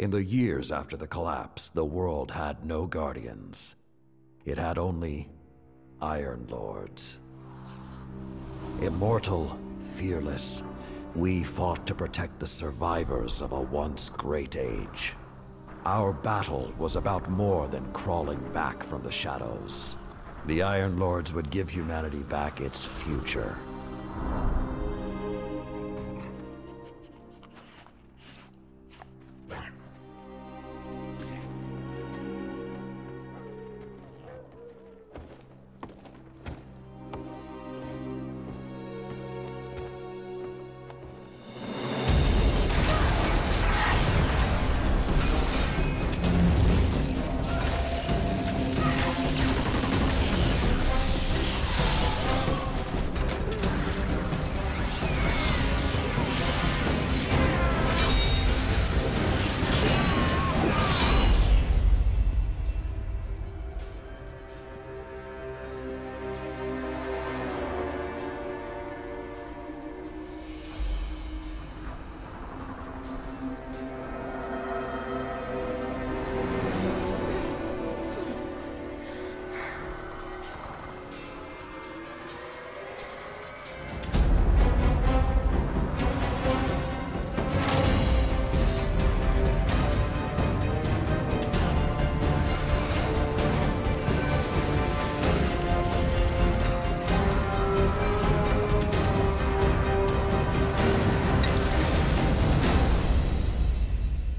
In the years after the collapse, the world had no guardians. It had only Iron Lords. Immortal, fearless, we fought to protect the survivors of a once great age. Our battle was about more than crawling back from the shadows. The Iron Lords would give humanity back its future.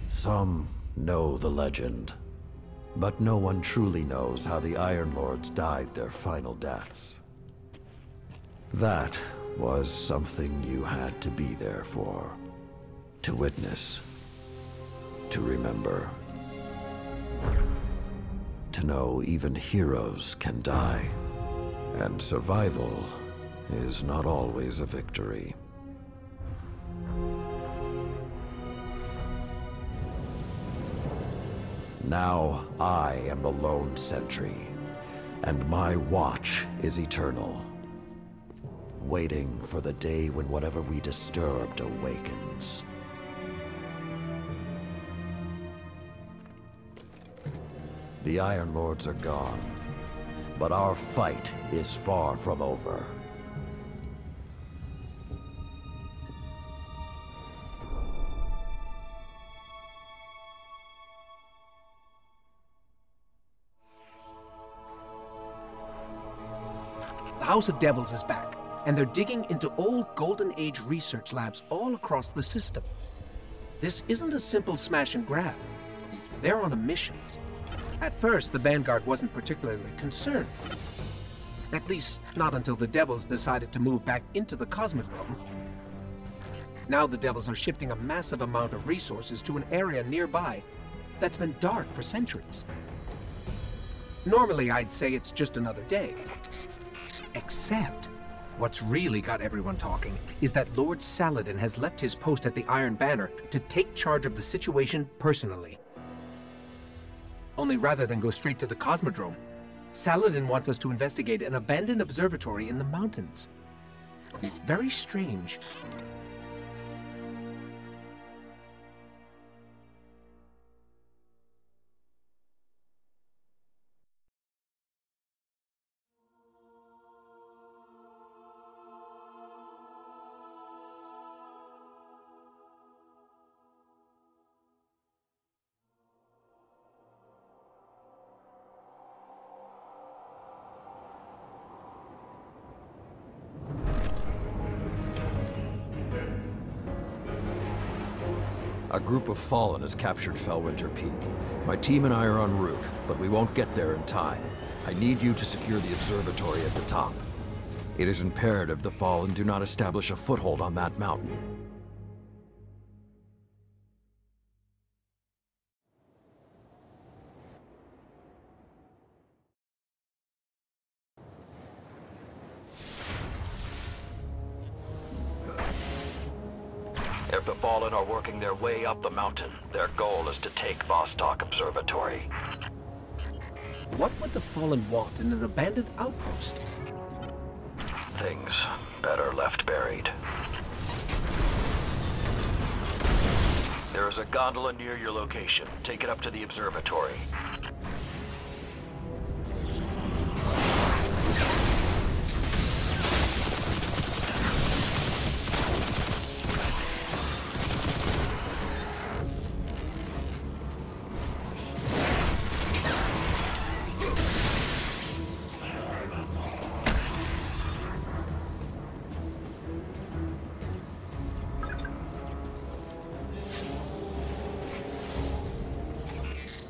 Some know the legend, but no one truly knows how the Iron Lords died their final deaths. That was something you had to be there for, to witness, to remember, to know even heroes can die, and survival is not always a victory. Now I am the lone sentry, and my watch is eternal, waiting for the day when whatever we disturbed awakens. The Iron Lords are gone, but our fight is far from over. The House of Devils is back, and they're digging into old Golden Age research labs all across the system. This isn't a simple smash and grab. They're on a mission. At first, the Vanguard wasn't particularly concerned. At least, not until the Devils decided to move back into the Cosmodrome. Now the Devils are shifting a massive amount of resources to an area nearby that's been dark for centuries. Normally, I'd say it's just another day. Except, what's really got everyone talking is that Lord Saladin has left his post at the Iron Banner to take charge of the situation personally. Only rather than go straight to the Cosmodrome, Saladin wants us to investigate an abandoned observatory in the mountains. Very strange. A group of Fallen has captured Fellwinter Peak. My team and I are en route, but we won't get there in time. I need you to secure the observatory at the top. It is imperative the Fallen do not establish a foothold on that mountain. If the Fallen are working their way up the mountain, their goal is to take Vostok Observatory. What would the Fallen want in an abandoned outpost? Things better left buried. There is a gondola near your location. Take it up to the observatory.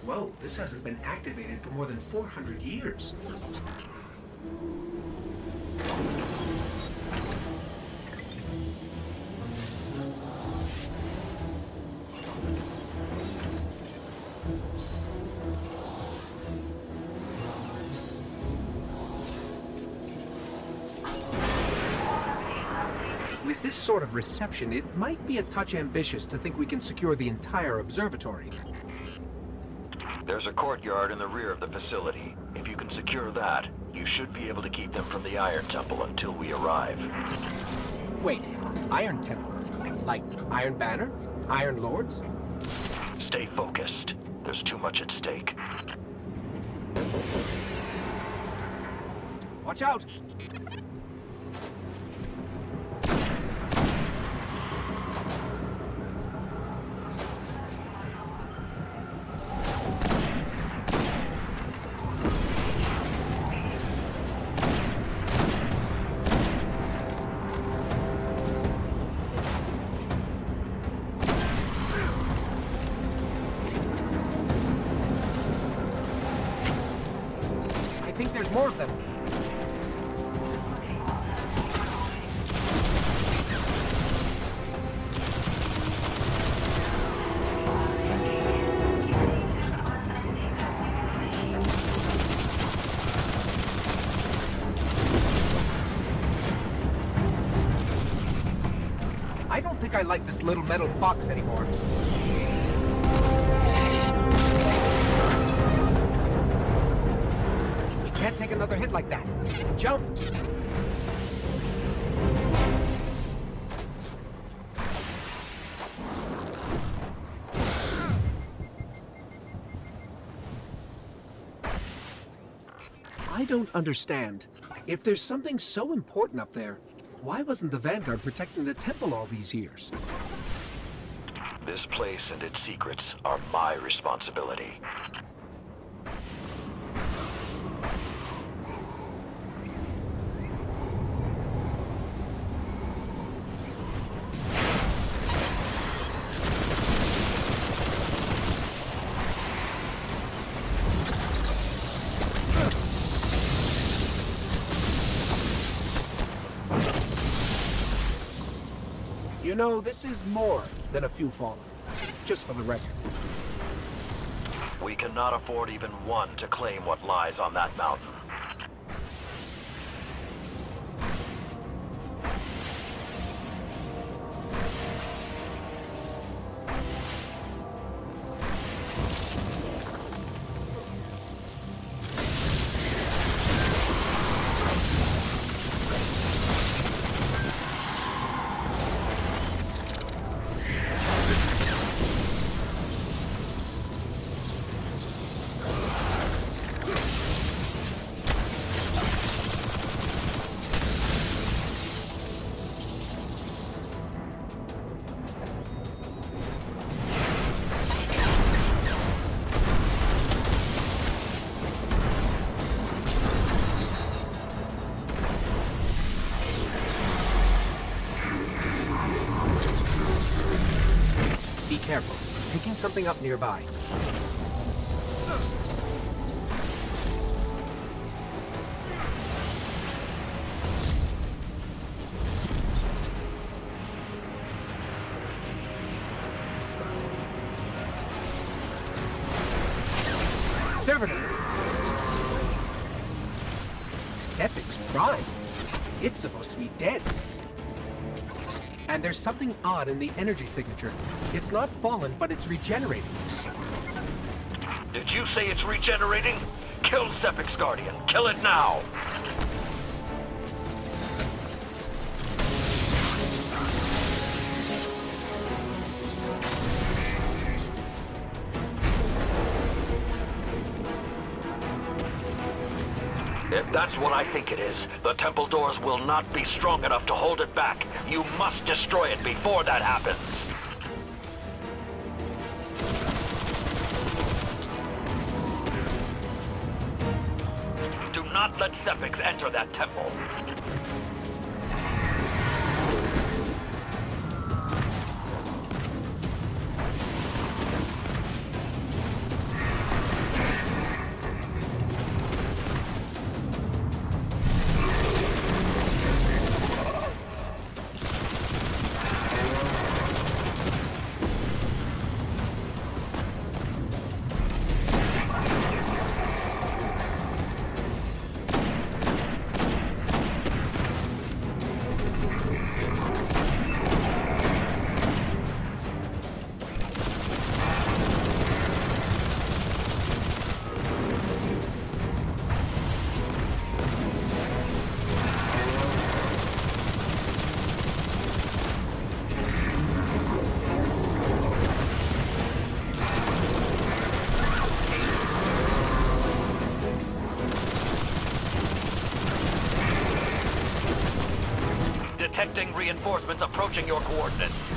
Whoa, this hasn't been activated for more than 400 years. With this sort of reception, it might be a touch ambitious to think we can secure the entire observatory. There's a courtyard in the rear of the facility. If you can secure that, you should be able to keep them from the Iron Temple until we arrive. Wait, Iron Temple? Like Iron Banner? Iron Lords? Stay focused. There's too much at stake. Watch out! I think there's more of them. I don't think I like this little metal box anymore. Can't take another hit like that. Jump! I don't understand. If there's something so important up there, why wasn't the Vanguard protecting the temple all these years? This place and its secrets are my responsibility. You know, this is more than a few fallen. Just for the record. We cannot afford even one to claim what lies on that mountain. Be careful. Picking something up nearby. Servitor! Sephix Prime? It's supposed to be dead. And there's something odd in the energy signature. It's not fallen, but it's regenerating. Did you say it's regenerating? Kill Sephix Guardian. Kill it now! That's what I think it is. The temple doors will not be strong enough to hold it back. You must destroy it before that happens. Do not let Sepix enter that temple. Detecting reinforcements approaching your coordinates.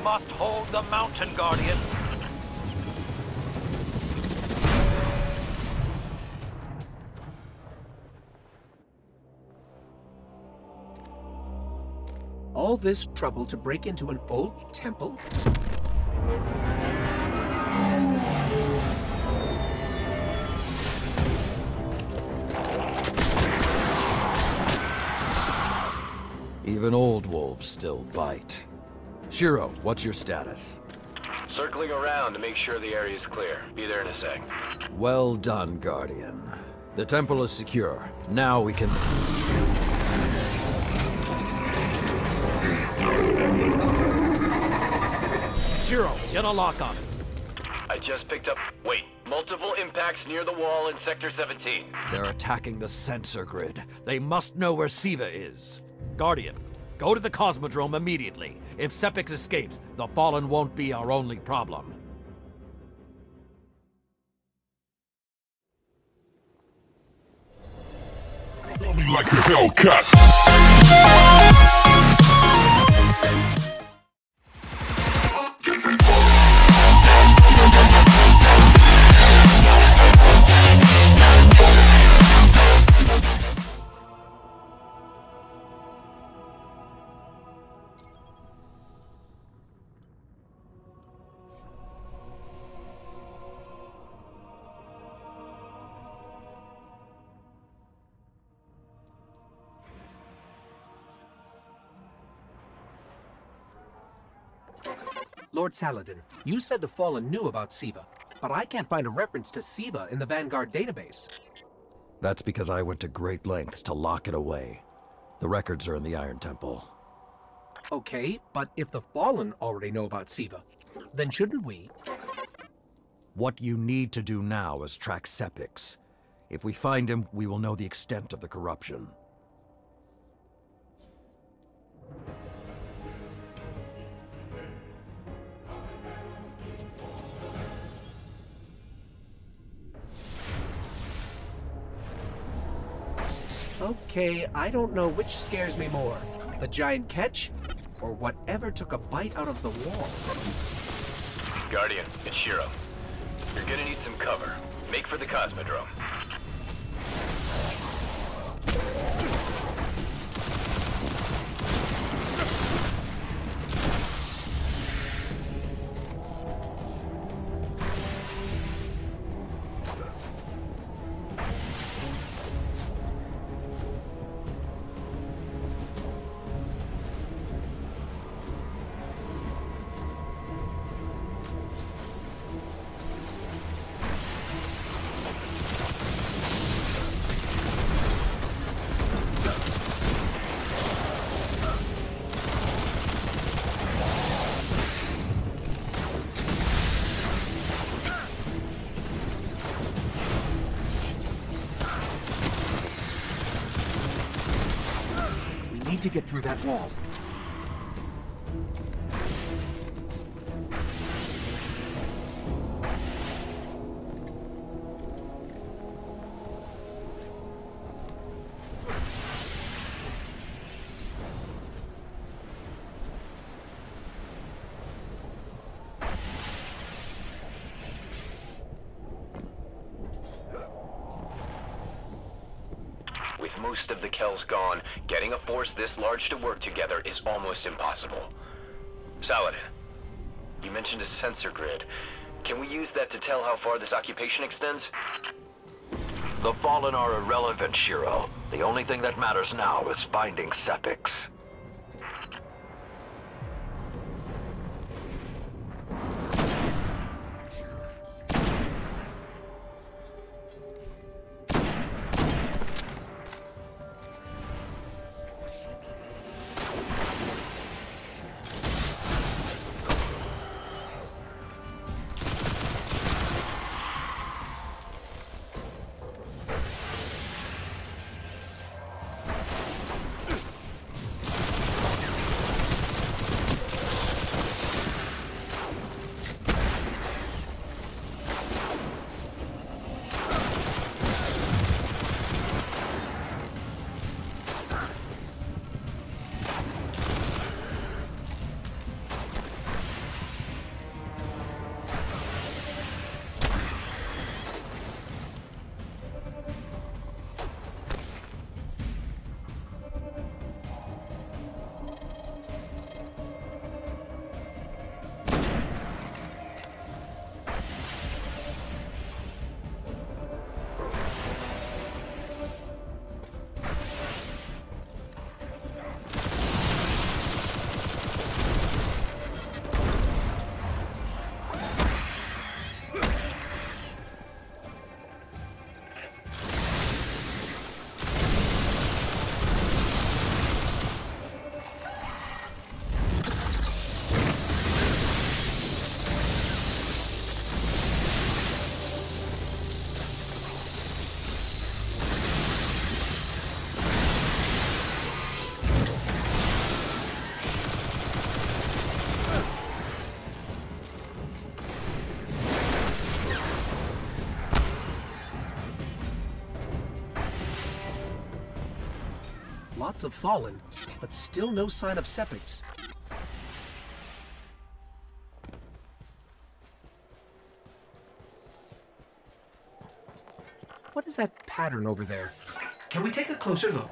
Must hold the mountain, Guardian. All this trouble to break into an old temple? Even old wolves still bite. Shiro, what's your status? Circling around to make sure the area is clear. Be there in a sec. Well done, Guardian. The temple is secure. Now we can... Shiro, get a lock on it. I just picked up... Wait. Multiple impacts near the wall in Sector 17. They're attacking the sensor grid. They must know where Siva is. Guardian, go to the Cosmodrome immediately. If Sepix escapes, the Fallen won't be our only problem. Like a Hellcat. Lord Saladin, you said the Fallen knew about Siva, but I can't find a reference to Siva in the Vanguard database. That's because I went to great lengths to lock it away. The records are in the Iron Temple. Okay, but if the Fallen already know about Siva, then shouldn't we? What you need to do now is track Sepix. If we find him, we will know the extent of the corruption. Okay, I don't know which scares me more, the giant ketch, or whatever took a bite out of the wall. Guardian, it's Shiro. You're gonna need some cover. Make for the Cosmodrome. to get through that wall. With most of the Kells gone, getting a force this large to work together is almost impossible. Saladin, you mentioned a sensor grid. Can we use that to tell how far this occupation extends? The Fallen are irrelevant, Shiro. The only thing that matters now is finding Sepix. Lots of Fallen, but still no sign of Sepix. What is that pattern over there? Can we take a closer look?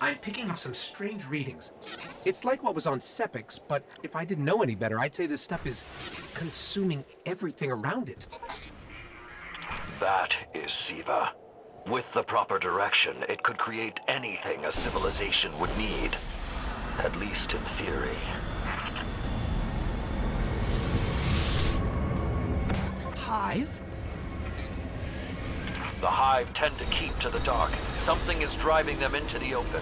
I'm picking up some strange readings. It's like what was on Sepix, but if I didn't know any better, I'd say this stuff is consuming everything around it. That is Siva. With the proper direction, it could create anything a civilization would need. At least in theory. Hive? The Hive tend to keep to the dark. Something is driving them into the open.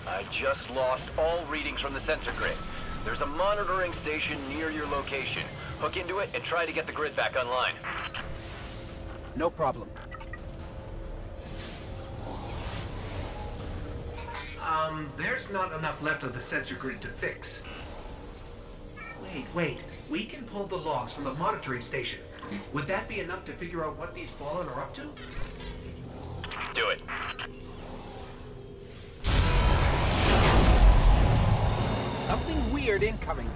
I just lost all readings from the sensor grid. There's a monitoring station near your location. Hook into it and try to get the grid back online. No problem. There's not enough left of the sensor grid to fix. Wait. We can pull the logs from the monitoring station. Would that be enough to figure out what these Fallen are up to? Do it. Something weird incoming.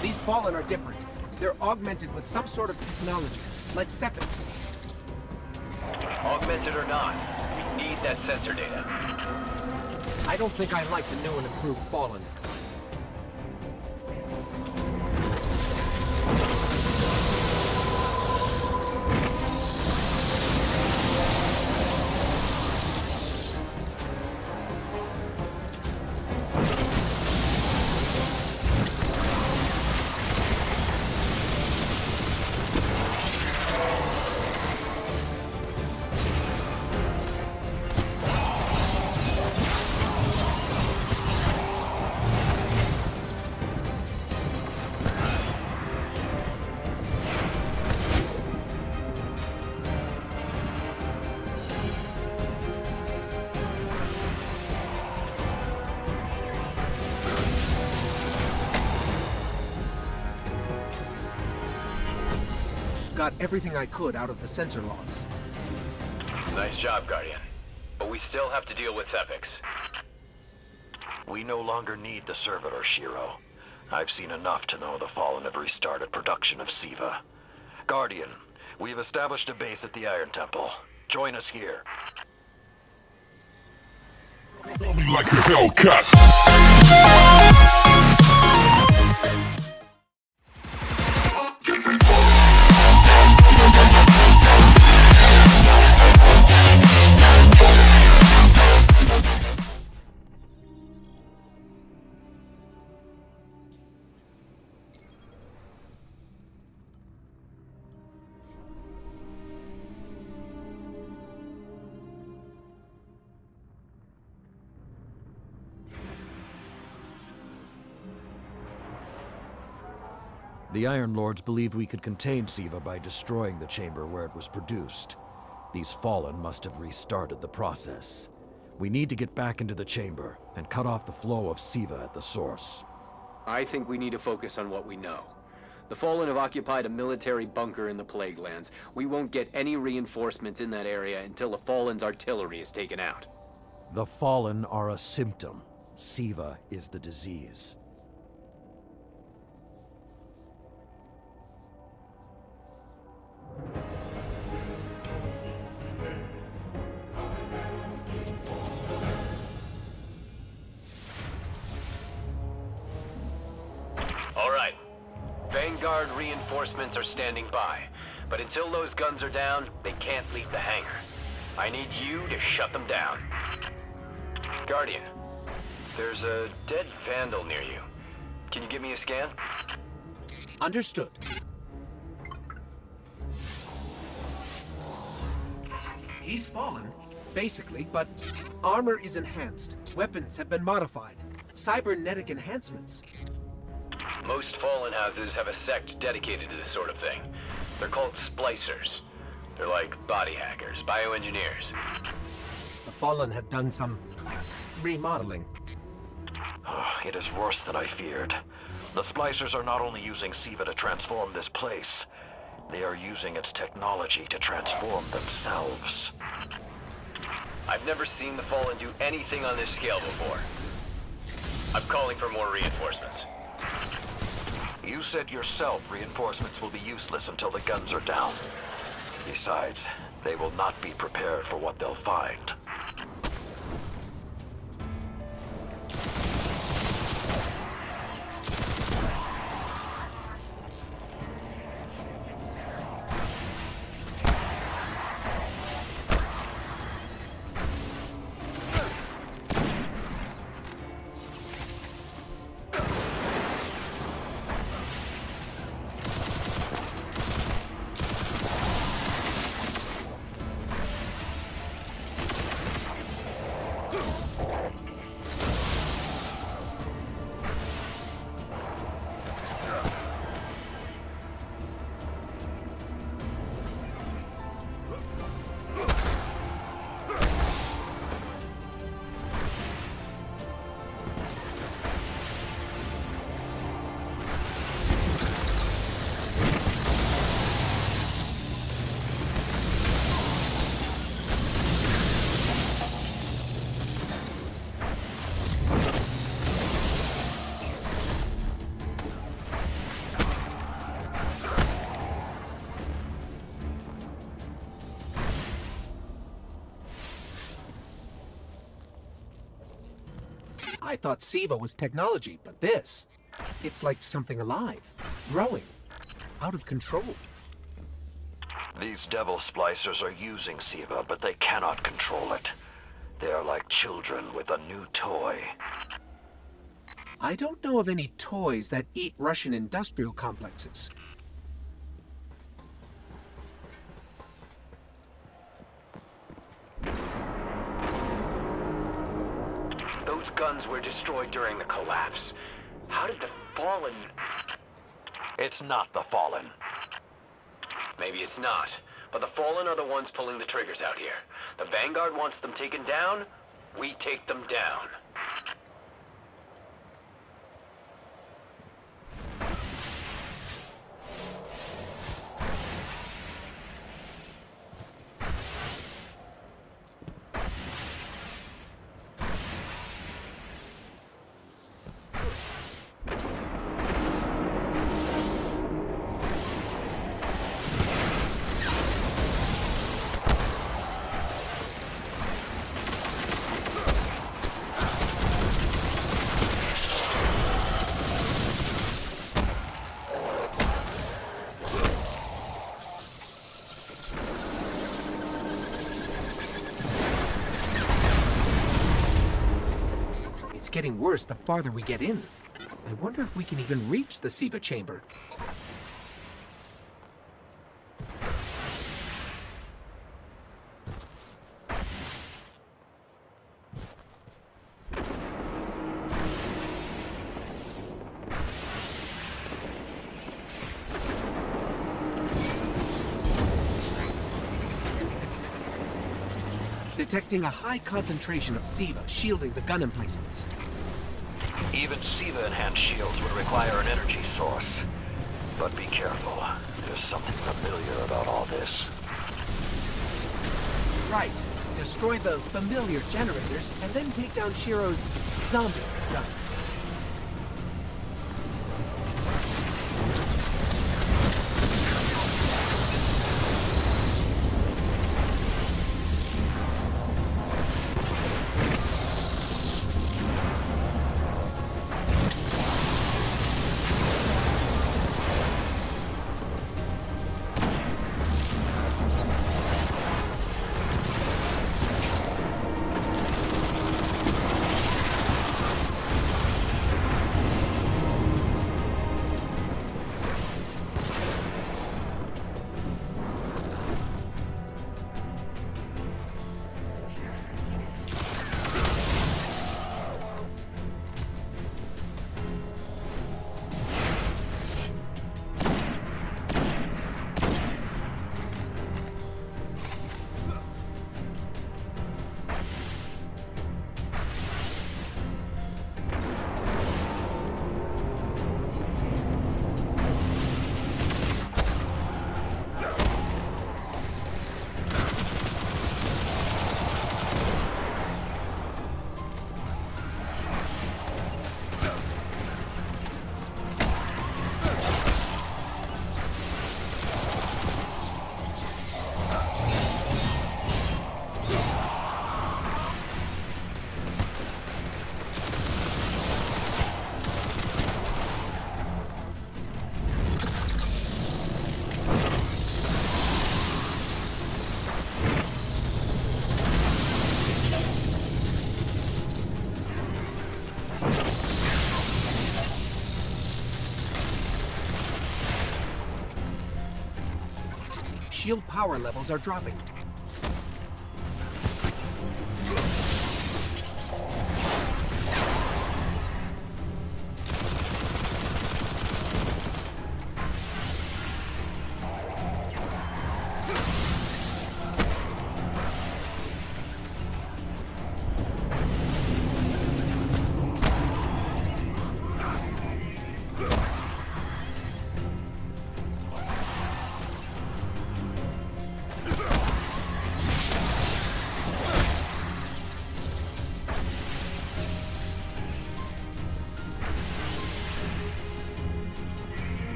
These Fallen are different. They're augmented with some sort of technology, like Sepix. Augmented or not, we need that sensor data. I don't think I like the new and improved Fallen. Got everything I could out of the sensor logs. Nice job, Guardian. But we still have to deal with Sepix. We no longer need the servitor, Shiro. I've seen enough to know the Fallen have restarted production of SIVA. Guardian, we've established a base at the Iron Temple. Join us here. Blow me like a Hellcat. The Iron Lords believed we could contain SIVA by destroying the chamber where it was produced. These Fallen must have restarted the process. We need to get back into the chamber and cut off the flow of SIVA at the source. I think we need to focus on what we know. The Fallen have occupied a military bunker in the Plague Lands. We won't get any reinforcements in that area until the Fallen's artillery is taken out. The Fallen are a symptom. SIVA is the disease. All right. Vanguard reinforcements are standing by. But until those guns are down, they can't leave the hangar. I need you to shut them down. Guardian, there's a dead Vandal near you. Can you give me a scan? Understood. He's fallen, basically, but armor is enhanced. Weapons have been modified. Cybernetic enhancements. Most Fallen houses have a sect dedicated to this sort of thing. They're called Splicers. They're like body hackers, bioengineers. The Fallen have done some remodeling. It is worse than I feared. The Splicers are not only using SIVA to transform this place, they are using its technology to transform themselves. I've never seen the Fallen do anything on this scale before. I'm calling for more reinforcements. You said yourself reinforcements will be useless until the guns are down. Besides, they will not be prepared for what they'll find. thought SIVA was technology, but this, it's like something alive, growing, out of control. These devil splicers are using SIVA, but they cannot control it. They are like children with a new toy. I don't know of any toys that eat Russian industrial complexes. Those guns were destroyed during the collapse. How did the Fallen... It's not the Fallen. Maybe it's not, but the Fallen are the ones pulling the triggers out here. The Vanguard wants them taken down, we take them down. Getting worse the farther we get in. I wonder if we can even reach the SIVA chamber. Detecting a high concentration of SIVA shielding the gun emplacements. Even SIVA-enhanced shields would require an energy source. But be careful. There's something familiar about all this. Right. Destroy the familiar generators and then take down Shiro's zombie guns. Shield power levels are dropping.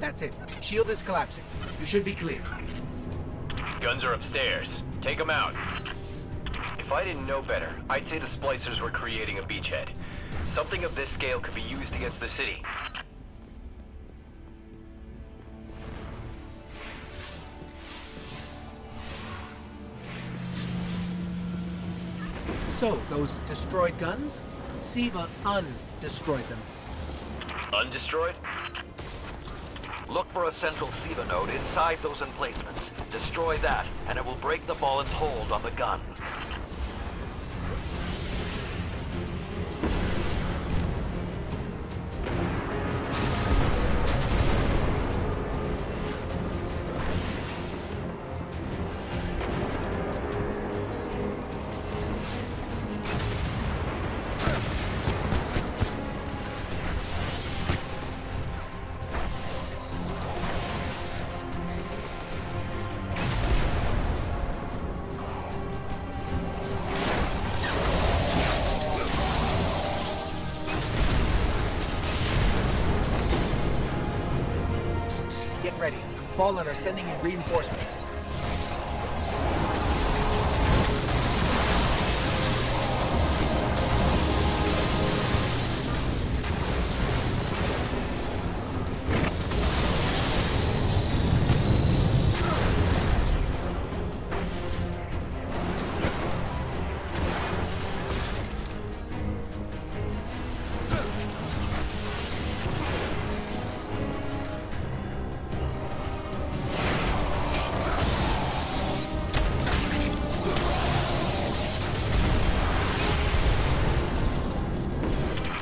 That's it. Shield is collapsing. You should be clear. Guns are upstairs. Take them out. If I didn't know better, I'd say the splicers were creating a beachhead. Something of this scale could be used against the city. So, those destroyed guns? Siva undestroyed them. Undestroyed? Look for a central SIVA node inside those emplacements. Destroy that, and it will break the Fallen's hold on the gun. Get ready. Fallen are sending in reinforcements.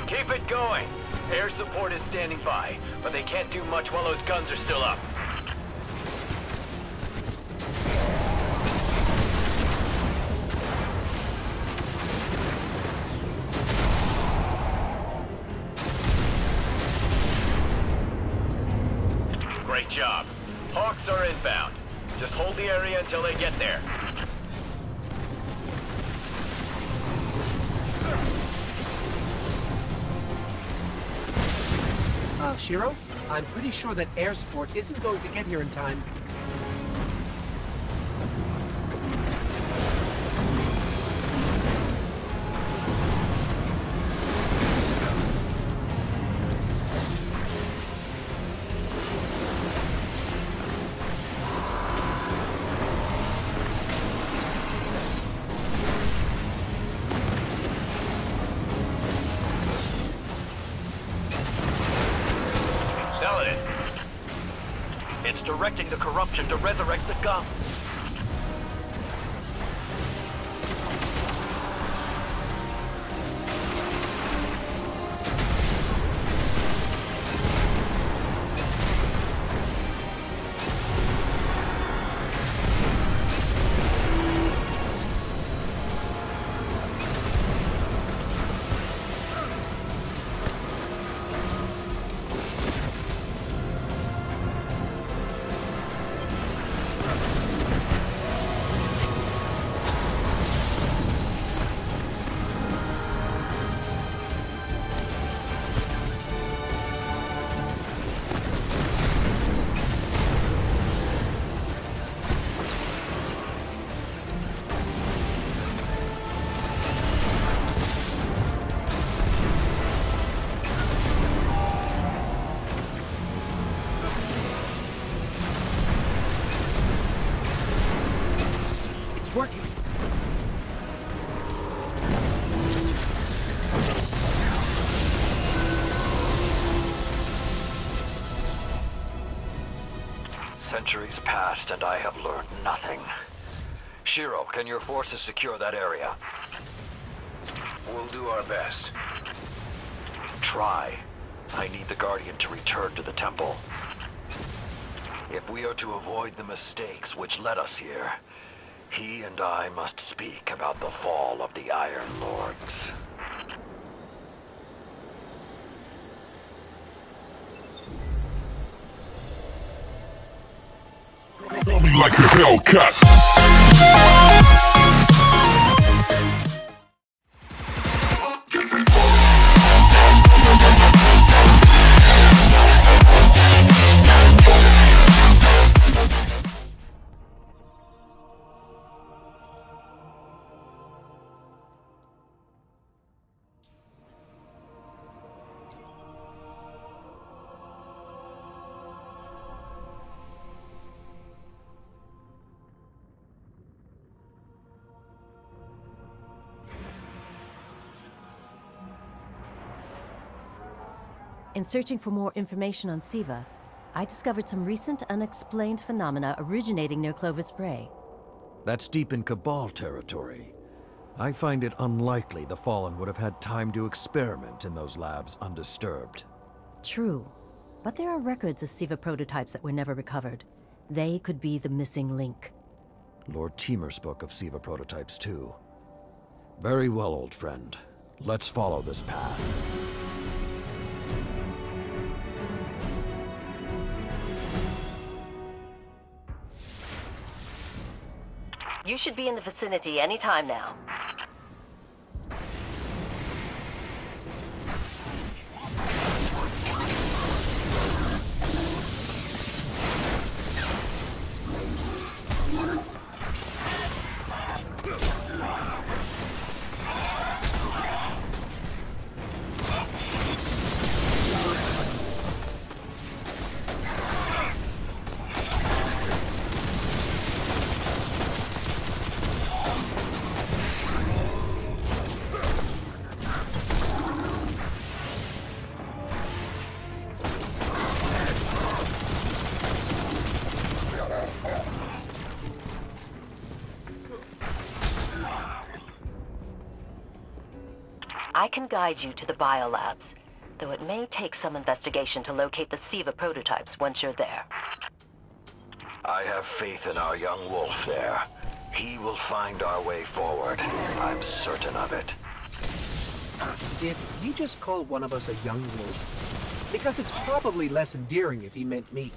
Keep it going. Air support is standing by, but they can't do much while those guns are still up. Great job. Hawks are inbound. Just hold the area until they get there. Shiro, I'm pretty sure that air support isn't going to get here in time. Saladin, It's directing the corruption to resurrect the guns. Working. Centuries passed and I have learned nothing. Shiro, can your forces secure that area? we'll do our best. Try. I need the Guardian to return to the temple. If we are to avoid the mistakes which led us here, he and I must speak about the fall of the Iron Lords. Tell me like a Hellcat. In searching for more information on Siva, I discovered some recent unexplained phenomena originating near Clovis Bray. That's deep in Cabal territory. I find it unlikely the Fallen would have had time to experiment in those labs undisturbed. True, but there are records of Siva prototypes that were never recovered. They could be the missing link. Lord Teemer spoke of Siva prototypes too. Very well, old friend. Let's follow this path. You should be in the vicinity any time now. I can guide you to the biolabs, though it may take some investigation to locate the Siva prototypes once you're there. I have faith in our young wolf there. He will find our way forward. I'm certain of it. Did he just call one of us a young wolf? Because it's probably less endearing if he meant me.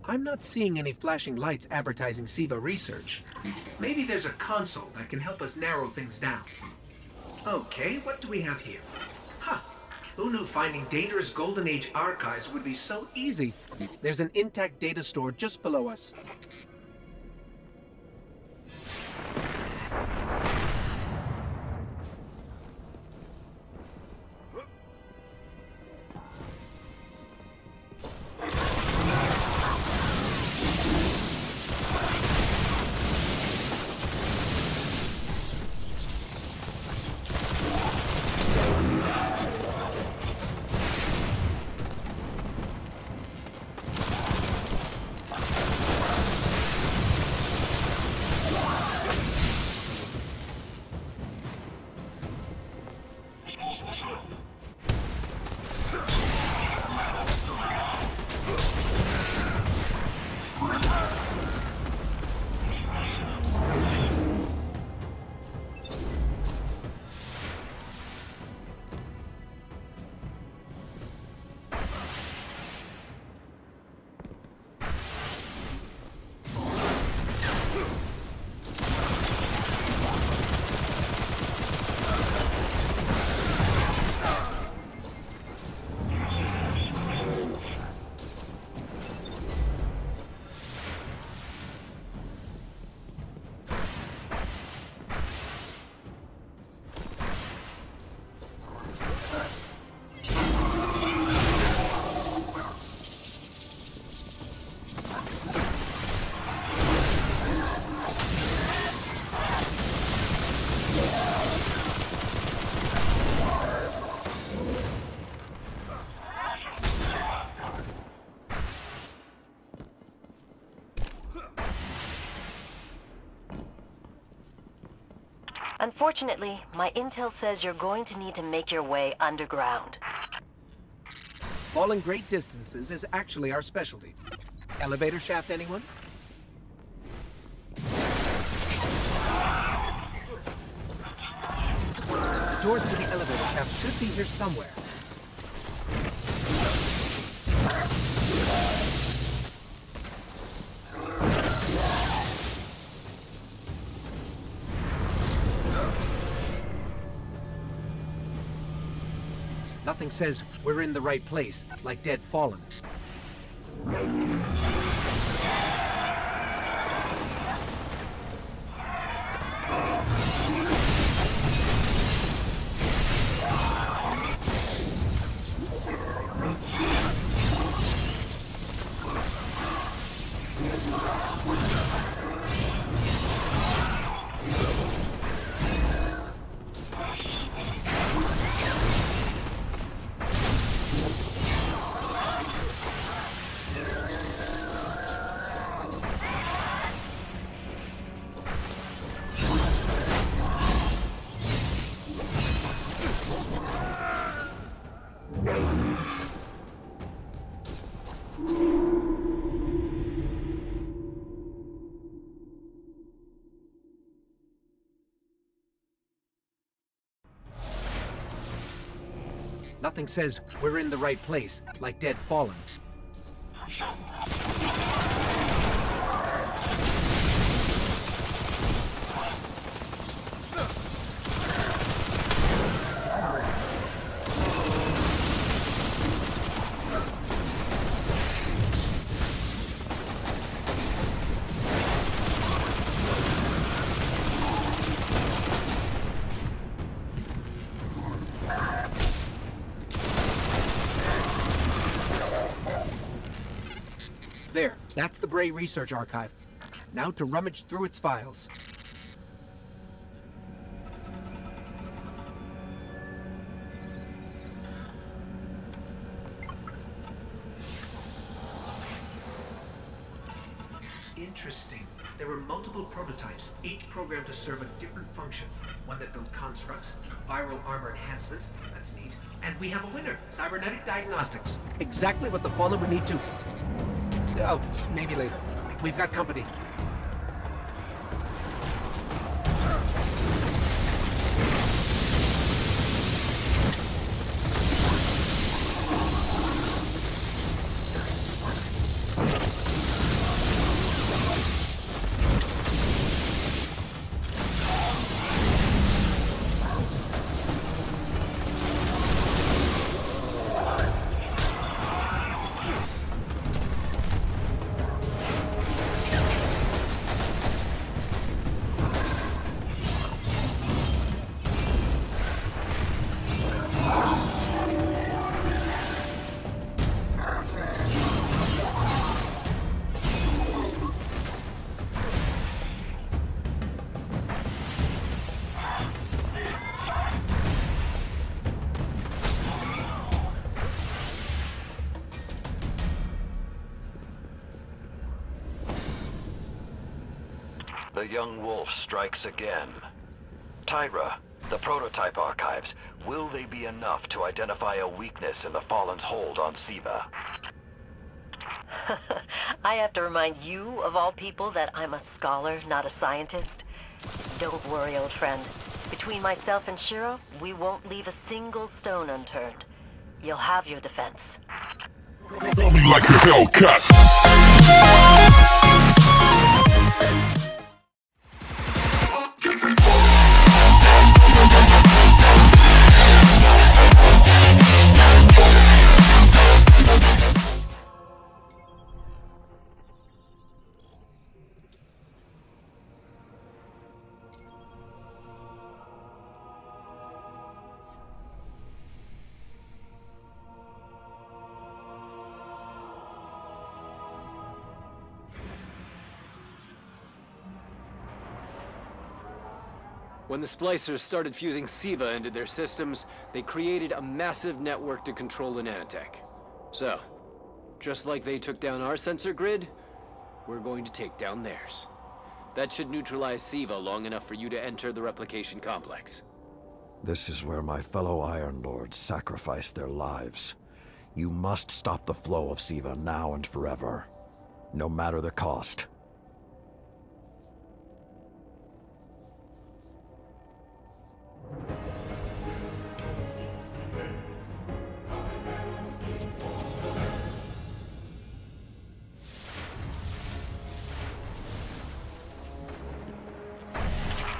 I'm not seeing any flashing lights advertising Siva research. Maybe there's a console that can help us narrow things down. Okay, what do we have here? Huh. Who knew finding dangerous Golden Age archives would be so easy? There's an intact data store just below us. Unfortunately, my intel says you're going to need to make your way underground. Falling great distances is actually our specialty. Elevator shaft, anyone? The doors to the elevator shaft should be here somewhere. Nothing says we're in the right place, like Dead Fallen. Nothing says we're in the right place, like Dead Fallen. There, that's the Bray Research Archive. Now to rummage through its files. Interesting. There were multiple prototypes, each programmed to serve a different function. One that built constructs, viral armor enhancements, that's neat. And we have a winner, cybernetic diagnostics. Exactly what the Fallen would need to... Oh, maybe later. We've got company. The young wolf strikes again. Tyra, the prototype archives, will they be enough to identify a weakness in the Fallen's hold on Siva? I have to remind you, of all people, that I'm a scholar, not a scientist. Don't worry, old friend. Between myself and Shiro, we won't leave a single stone unturned. You'll have your defense. Throw me like a Hellcat. When the Splicers started fusing Siva into their systems, they created a massive network to control the nanotech. So, just like they took down our sensor grid, we're going to take down theirs. That should neutralize Siva long enough for you to enter the replication complex. This is where my fellow Iron Lords sacrificed their lives. You must stop the flow of Siva now and forever, no matter the cost.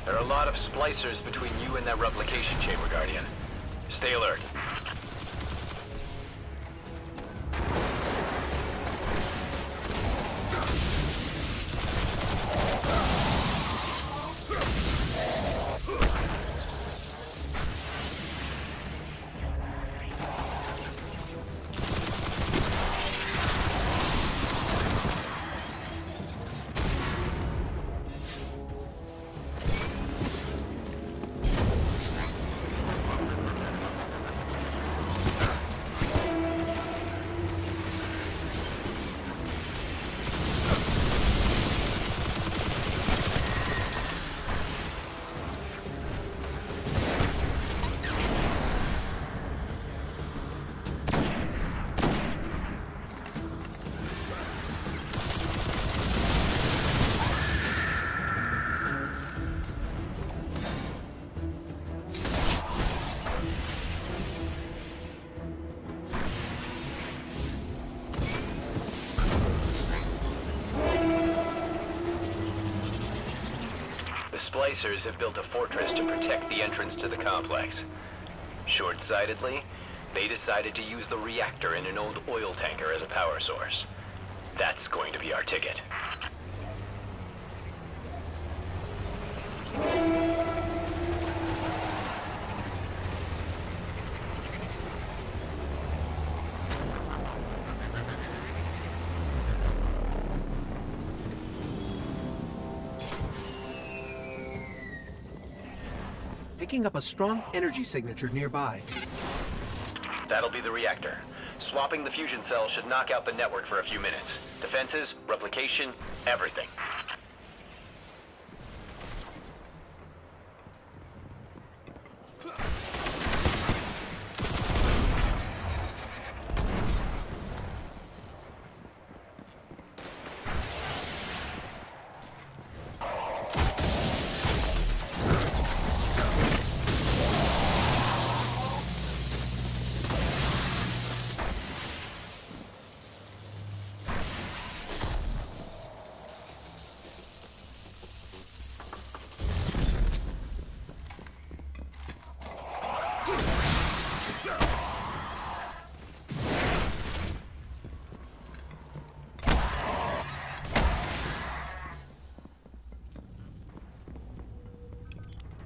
There are a lot of splicers between you and that replication chamber, Guardian. Stay alert. Splicers have built a fortress to protect the entrance to the complex. Short-sightedly, they decided to use the reactor in an old oil tanker as a power source. That's going to be our ticket. Picking up a strong energy signature nearby. That'll be the reactor. Swapping the fusion cell should knock out the network for a few minutes. Defenses, replication, everything.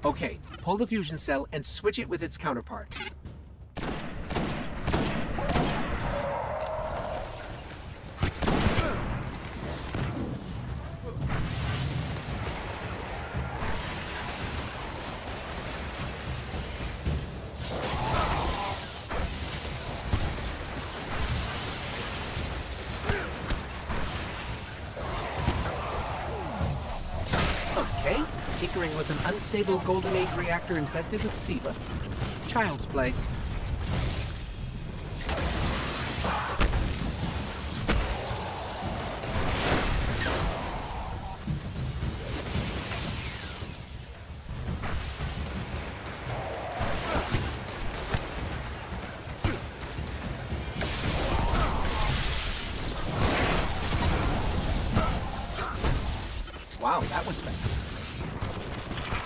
Okay, pull the fusion cell and switch it with its counterpart. Okay, tinkering with an unstable Golden Age reactor infested with SIVA. Child's play. Wow, that was fast.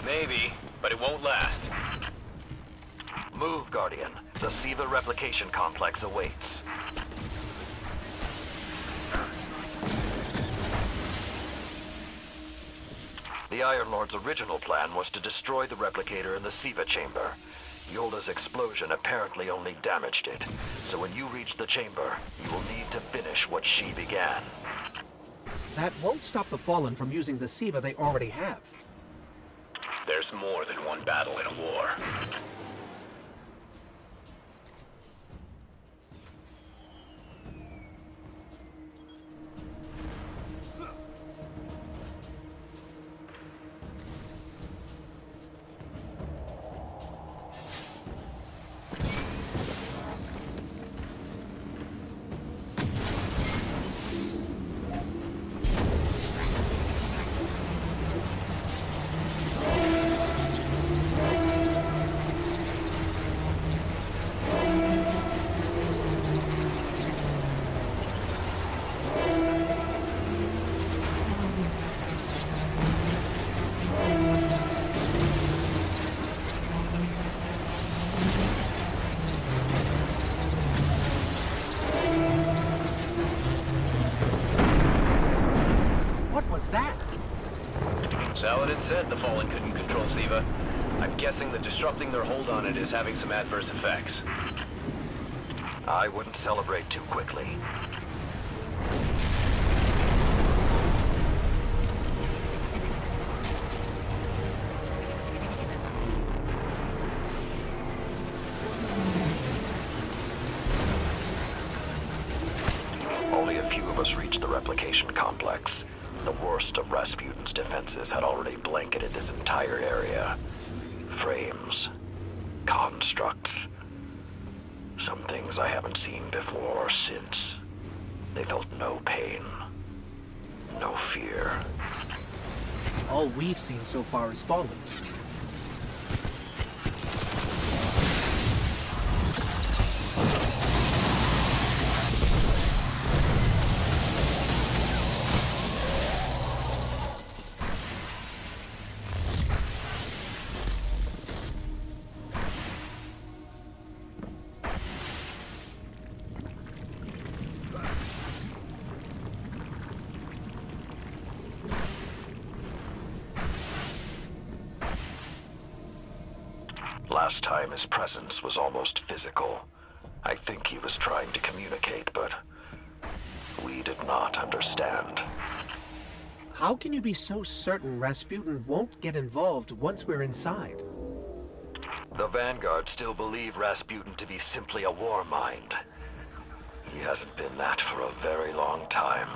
Maybe, but it won't last. Move, Guardian. The SIVA replication complex awaits. The Iron Lord's original plan was to destroy the replicator in the SIVA chamber. Yolda's explosion apparently only damaged it. So when you reach the chamber, you will need to finish what she began. That won't stop the Fallen from using the SIVA they already have. There's more than one battle in a war. What was that? Saladin said the Fallen couldn't control SIVA. I'm guessing that disrupting their hold on it is having some adverse effects. I wouldn't celebrate too quickly. Only a few of us reached the replication complex. The worst of Rasputin's defenses had already blanketed this entire area. Frames. Constructs. Some things I haven't seen before or since. They felt no pain. No fear. All we've seen so far is Fallen. Last time his presence was almost physical. I think he was trying to communicate, but we did not understand. How can you be so certain Rasputin won't get involved once we're inside? The Vanguard still believe Rasputin to be simply a war mind. He hasn't been that for a very long time.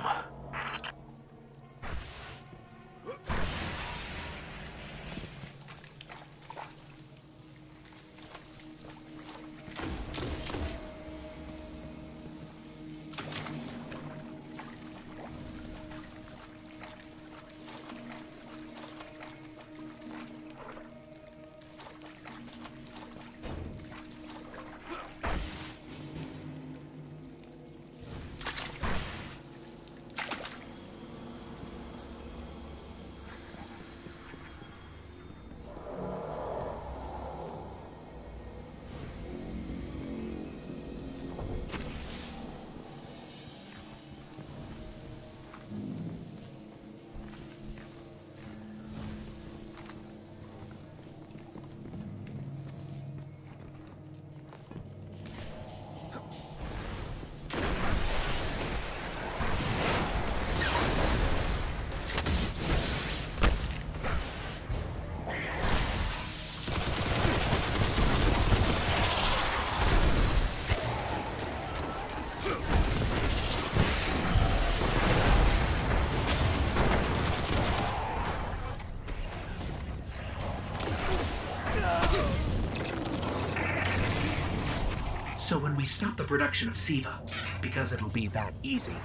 So when we stop the production of SIVA, because it'll be that easy,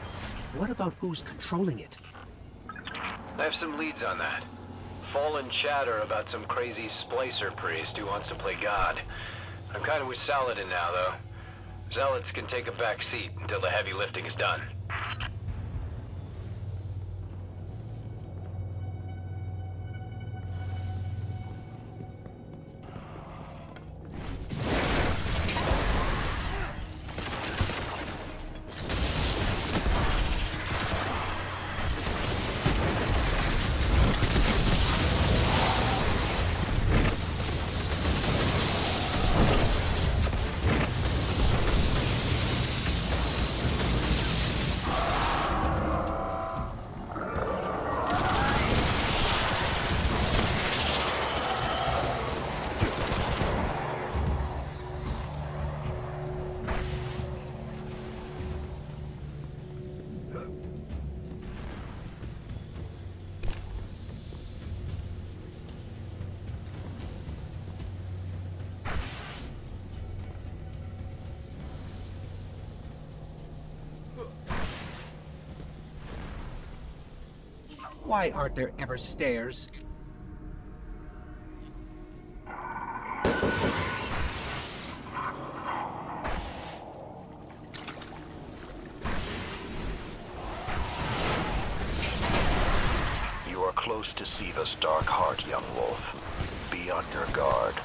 what about who's controlling it? I have some leads on that. Fallen chatter about some crazy splicer priest who wants to play God. I'm kind of with Saladin now, though. Zealots can take a back seat until the heavy lifting is done. Why aren't there ever stairs? You are close to Siva's dark heart, young wolf. Be on your guard.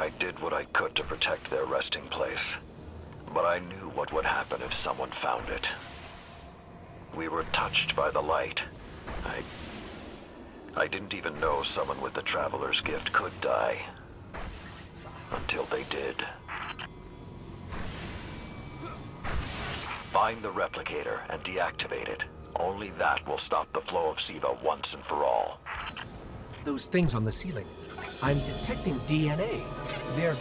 I did what I could to protect their resting place, but I knew what would happen if someone found it. We were touched by the light. I didn't even know someone with the Traveler's Gift could die. Until they did. Find the replicator and deactivate it. Only that will stop the flow of Siva once and for all. Those things on the ceiling. I'm detecting DNA. They're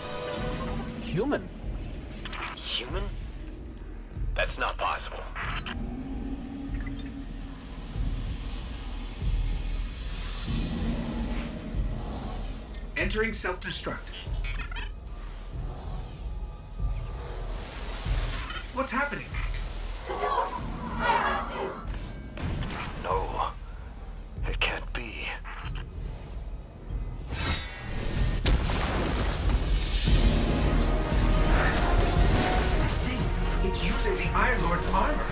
human. Human? That's not possible. Entering self-destruct. What's happening? No, it can't be. It's using the Iron Lord's armor.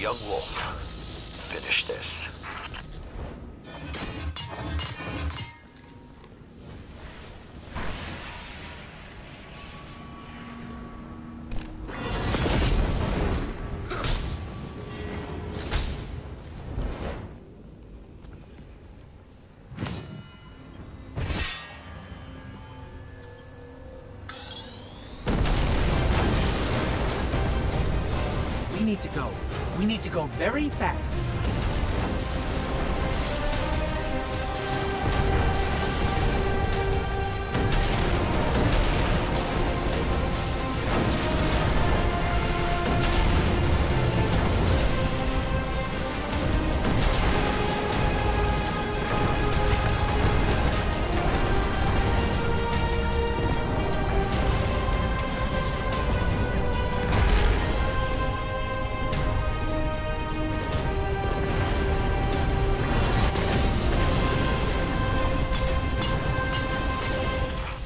Young Wolf, finish this. We need to go very fast.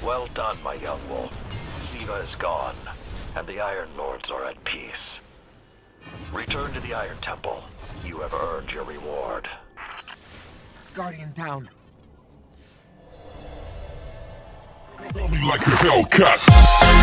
Well done, my young wolf. Siva is gone, and the Iron Lords are at peace. Return to the Iron Temple. You have earned your reward. Guardian down. Like a Hellcat.